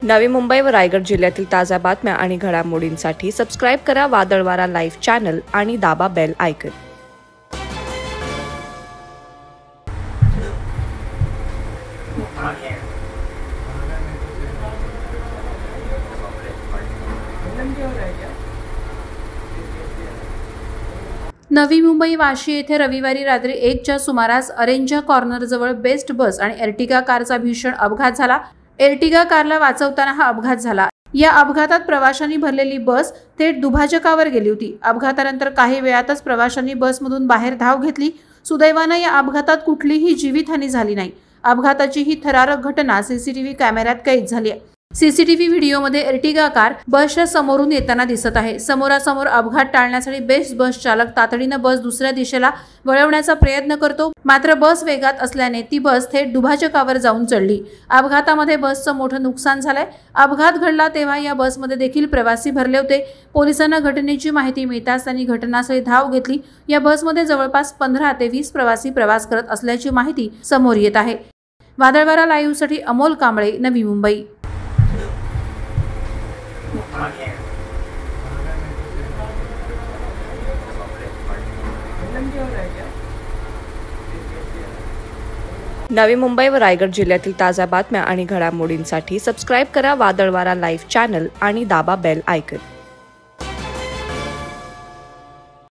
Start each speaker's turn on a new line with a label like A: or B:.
A: नवी मुंबई व रायगड जिल्ह्यातील ताज्या बातम्या आणि घडामोडींसाठी सबस्क्राईब करा वादळवारा लाईव्ह चॅनल आणि दाबा बेल आयकॉन।
B: नवी मुंबई वाशी येथे रविवारी रात्री 1च्या सुमारास अरेंजा कॉर्नरजवळ बेस्ट बस आणि एर्टिगा कारचा भीषण अपघात झाला। एर्टिगा कारला वाचवताना हा अपघात झाला। या अपघातात प्रवाशांनी भरलेली बस थेट दुभाजकावर गेली होती। अपघातानंतर काही वेळातच प्रवाशांनी बसमधून बाहेर धाव घेतली। सुदैवाने या अपघातात कुठलीही जीवितहानी झाली नाही। अपघाताची ही थरारक घटना सीसीटीव्ही कॅमेऱ्यात कैद झाली आहे। सीसीटीव्ही व्हिडिओमध्ये एर्टिगा कार बसच्या समोरून येताना दिसत आहे। समोरासमोर अपघात टाळण्यासाठी बेस्ट बस चालक तातडीने बस दुसऱ्या दिशेला वळवण्याचा प्रयत्न करतो, मात्र बस वेगात असल्याने ती बस थेट दुभाजकावर जाऊन चढली। अपघातामध्ये बसचं मोठं नुकसान झालंय। अपघात घडला तेव्हा या बसमध्ये देखील प्रवासी भरले होते। पोलिसांना घटनेची माहिती मिळताच त्यांनी घटनास्थळी धाव घेतली। या बसमध्ये जवळपास 15 ते 20 प्रवासी प्रवास करत असल्याची माहिती समोर येत आहे। वादळवारा लाईव्हसाठी अमोल कांबळे, नवी मुंबई।
A: नवी मुंबई व रायगड जिल्ह्यातील ताज्या बातम्या आणि घडामोडींसाठी सबस्क्राईब करा वादळवारा लाईव्ह चॅनल आणि दाबा बेल आयकॉन।